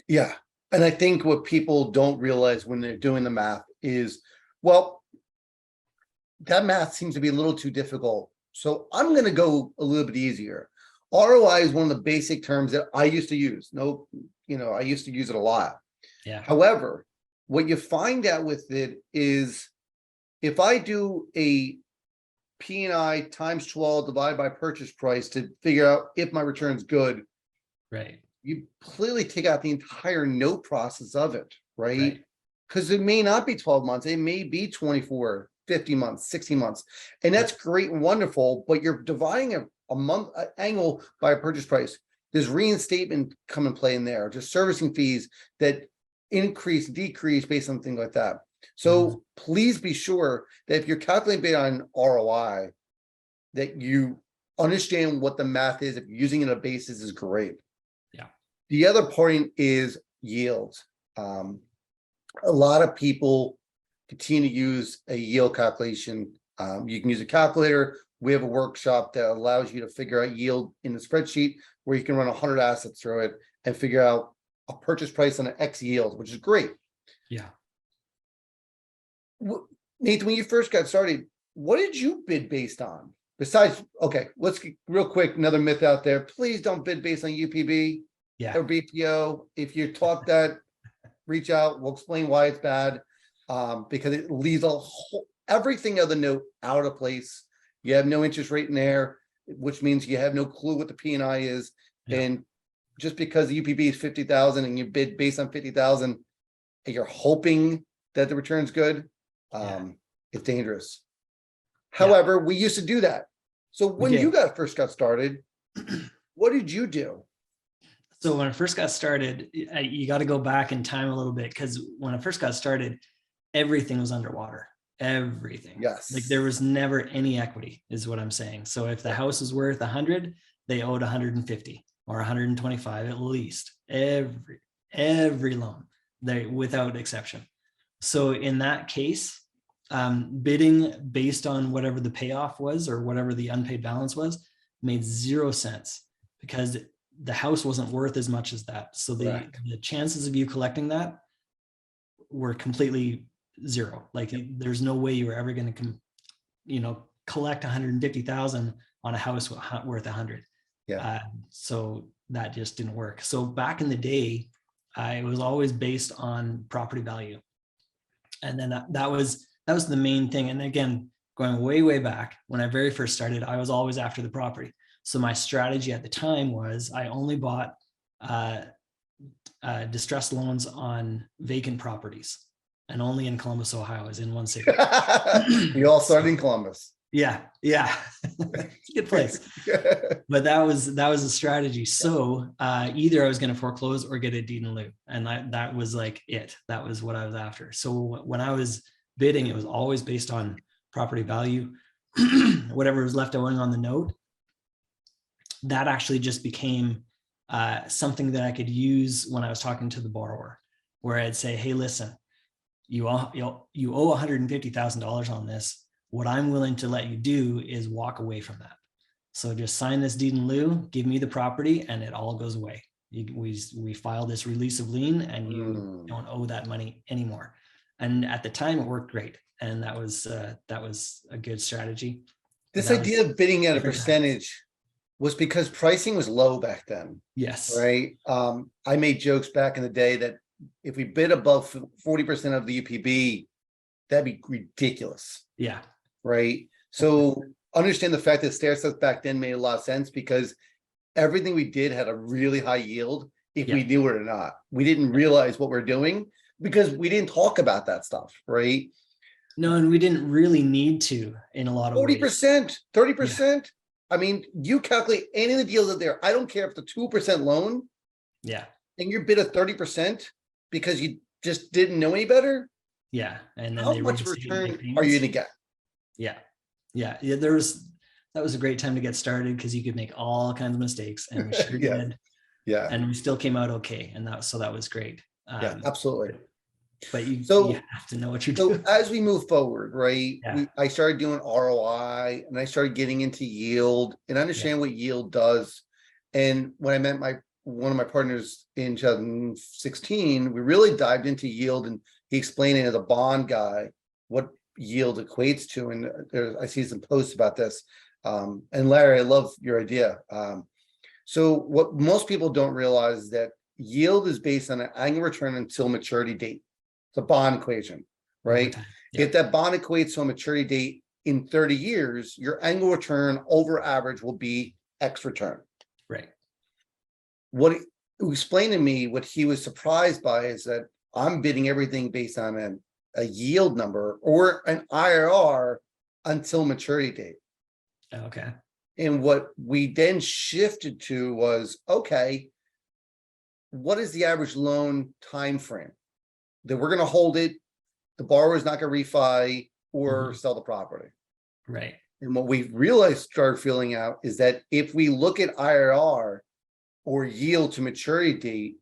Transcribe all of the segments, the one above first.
Yeah. And I think what people don't realize when they're doing the math is, well, that math seems to be a little too difficult. So I'm going to go a little bit easier. ROI is one of the basic terms that I used to use. No, I used to use it a lot. Yeah. However, what you find out with it is if I do a P&I times 12 divided by purchase price to figure out if my return's good, Right. you clearly take out the entire note process of it, right? Right. Because it may not be 12 months, it may be 24, 50 months, 60 months. And that's great and wonderful, but you're dividing a month angle by a purchase price. There's reinstatement come and play in there, just servicing fees that increase, decrease based on things like that. So please be sure that if you're calculating based on ROI, that you understand what the math is. If you're using it on a basis is great. Yeah. The other point is yield. A lot of people continue to use a yield calculation. You can use a calculator. We have a workshop that allows you to figure out yield in the spreadsheet where you can run 100 assets through it and figure out a purchase price on an X yield, which is great. Yeah. Nathan, when you first got started, what did you bid based on? Besides, okay, let's get real quick, another myth out there. Please don't bid based on UPB or BPO. If you're taught that, reach out. We'll explain why it's bad, because it leaves everything of the note out of place. You have no interest rate in there, which means you have no clue what the P&I is. Yeah. And just because the UPB is 50,000 and you bid based on 50,000, and you're hoping that the return's good, it's dangerous. However, we used to do that. So when you first got started, what did you do? So when I first got started, you got to go back in time a little bit, because when I first got started, everything was underwater. Everything. Yes. Like there was never any equity, is what I'm saying. So if the house is worth 100, they owed 150 or 125 at least. Every loan, they without exception. So in that case, bidding based on whatever the payoff was or whatever the unpaid balance was made 0 sense, because the house wasn't worth as much as that. So the chances of you collecting that were completely zero. Like there's no way you were ever going to, collect 150,000 on a house worth 100. Yeah. So that just didn't work. So back in the day, it was always based on property value. And then that was the main thing. And again, going way back when I very first started, I was always after the property. So my strategy at the time was I only bought distressed loans on vacant properties, and only in Columbus, Ohio, is in one city. We all started in Columbus. Yeah. It's a good place. But that was a strategy. So either I was going to foreclose or get a deed in lieu. And that was like it. That was what I was after. So when I was bidding, it was always based on property value, whatever was left owing on the note. That actually just became something that I could use when I was talking to the borrower, where I'd say, hey, listen, you owe $150,000 on this. What I'm willing to let you do is walk away from that. So just sign this deed in lieu, give me the property, and it all goes away. We file this release of lien, and you don't owe that money anymore. And at the time, it worked great, and that was a good strategy. This idea of bidding at a percentage was because pricing was low back then. Yes. Right. I made jokes back in the day that if we bid above 40% of the UPB, that'd be ridiculous. Yeah. Right. So understand the fact that stair steps back then made a lot of sense, because everything we did had a really high yield if we knew it or not. We didn't realize what we're doing because we didn't talk about that stuff. Right. No, and we didn't really need to in a lot of 40%, 30%. I mean, you calculate any of the deals out there. I don't care if the 2% loan. Yeah. And you bid a 30% because you just didn't know any better. Yeah. And then how much return are you going to get? Yeah. That was a great time to get started, because you could make all kinds of mistakes, and we sure did. Yeah. And we still came out okay. And that was great. Yeah, absolutely. But you have to know what you're doing. So as we move forward, right, I started doing ROI, and I started getting into yield and understand what yield does. And when I met one of my partners in 2016, we really dived into yield, and he explained it as a bond guy, what yield equates to. And I see some posts about this. And Larry, I love your idea. So what most people don't realize is that yield is based on an annual return until maturity date. It's a bond equation, right? Yeah. If that bond equates to a maturity date in 30 years, your annual return over average will be X return. Right. What he explained to me, what he was surprised by, is that I'm bidding everything based on a yield number or an IRR until maturity date. Okay. And what we then shifted to was, okay, what is the average loan time frame that we're going to hold it? The borrower is not going to refi or sell the property. Right. And what we realized, started feeling out, is that if we look at IRR or yield to maturity date,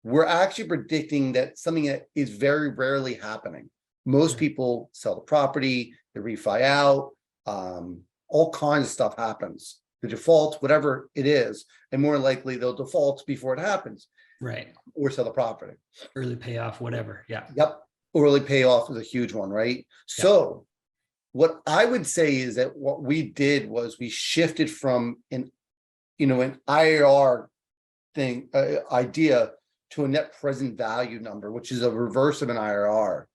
we're actually predicting that something that is very rarely happening. Most people sell the property, they refi out, all kinds of stuff happens. The default, whatever it is, and more likely they'll default before it happens. Right. Or sell the property. Early payoff, whatever. Yeah. Yep. Early payoff is a huge one, right? Yep. So what I would say is that what we did was we shifted from an IRR thing idea to a net present value number, which is a reverse of an IRR.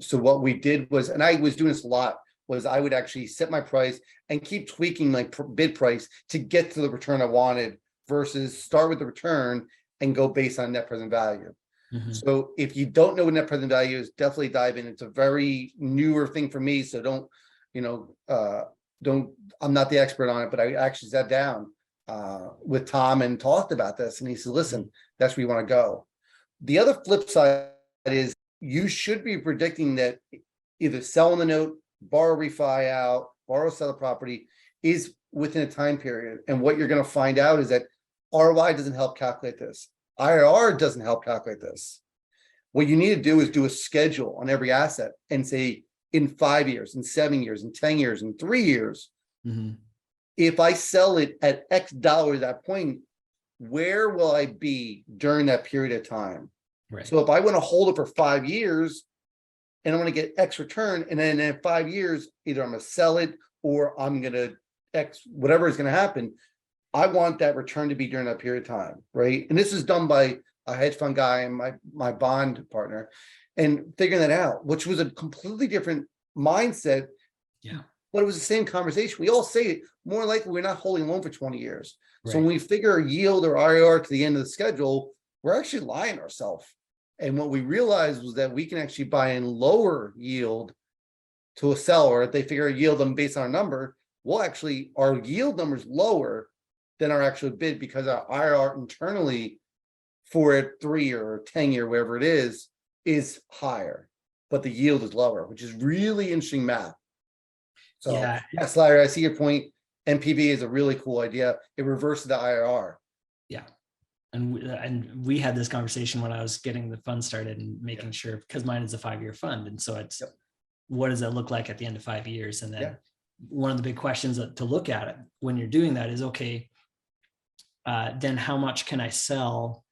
So what we did was, and I was doing this a lot, was I would actually set my price and keep tweaking my bid price to get to the return I wanted, versus start with the return and go based on net present value. So if you don't know what net present value is, definitely dive in. It's a very newer thing for me. So I'm not the expert on it, but I actually sat down with Tom and talked about this. And he said, listen, that's where you want to go. The other flip side is you should be predicting that either selling the note, borrow, refi out, borrow, sell the property is within a time period. And what you're going to find out is that ROI doesn't help calculate this. IRR doesn't help calculate this. What you need to do is do a schedule on every asset and say, in 5 years, in 7 years, in 10 years, in 3 years, if I sell it at X dollars at that point, where will I be during that period of time? Right. So if I want to hold it for 5 years and I want to get X return, and then in 5 years, either I'm going to sell it or I'm going to X, whatever is going to happen, I want that return to be during that period of time, right? And this is done by a hedge fund guy and my bond partner, and figuring that out, which was a completely different mindset. Yeah. But it was the same conversation. We all say it, more likely we're not holding a loan for 20 years. Right. So when we figure a yield or IRR to the end of the schedule, we're actually lying to ourselves. And what we realized was that we can actually buy in lower yield to a seller. If they figure a yield them based on our number, our yield number is lower than our actual bid, because our IRR internally for a 3-year or 10-year, wherever it is higher, but the yield is lower, which is really interesting math. So yes, Larry, I see your point. NPV is a really cool idea. It reverses the IRR. Yeah. And we had this conversation when I was getting the fund started and making sure, because mine is a 5-year fund. And so it's, what does that look like at the end of 5 years? And then one of the big questions to look at it when you're doing that is, okay, then how much can I sell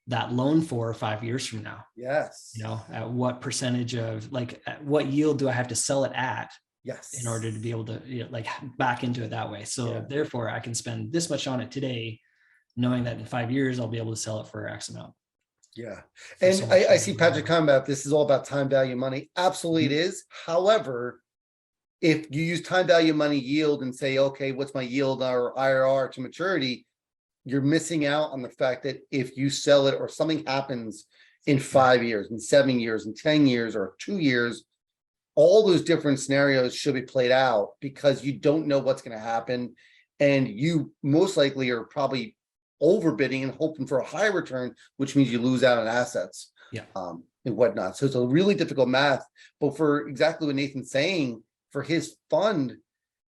that loan for 5 years from now? Yes. At what percentage of, at what yield do I have to sell it at? Yes. In order to be able to back into it that way. So therefore I can spend this much on it today, knowing that in 5 years, I'll be able to sell it for X amount. Yeah. And I see Patrick comment about this is all about time value money. Absolutely it is. However, if you use time value money yield and say, okay, what's my yield or IRR to maturity, you're missing out on the fact that if you sell it or something happens in 5 years, in 7 years, in 10 years, or 2 years, all those different scenarios should be played out, because you don't know what's going to happen. And you most likely are probably overbidding and hoping for a high return, which means you lose out on assets and whatnot. So it's a really difficult math. But for exactly what Nathan's saying, for his fund,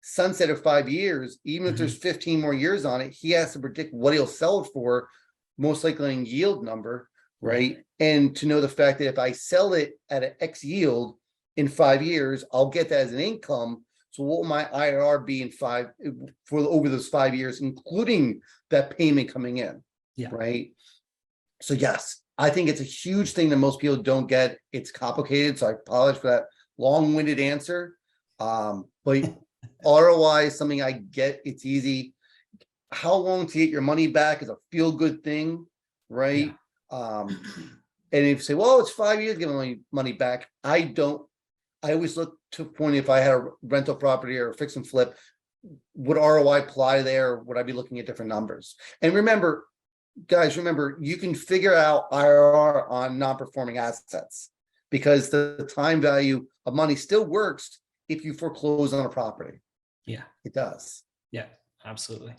sunset of 5 years, even if there's 15 more years on it, he has to predict what he'll sell it for, most likely in yield number, right? And to know the fact that if I sell it at an X yield in 5 years, I'll get that as an income. So what will my IRR be in over those 5 years, including that payment coming in? Yeah. Right. So yes, I think it's a huge thing that most people don't get. It's complicated. So I apologize for that long-winded answer. But ROI is something I get. It's easy. How long to get your money back is a feel-good thing, right? And if you say, well, it's 5 years giving my money back, I always look to point if I had a rental property or a fix and flip, would ROI apply there? Would I be looking at different numbers? And remember, guys, you can figure out IRR on non-performing assets because the time value of money still works if you foreclose on a property. Yeah, it does. Yeah, absolutely.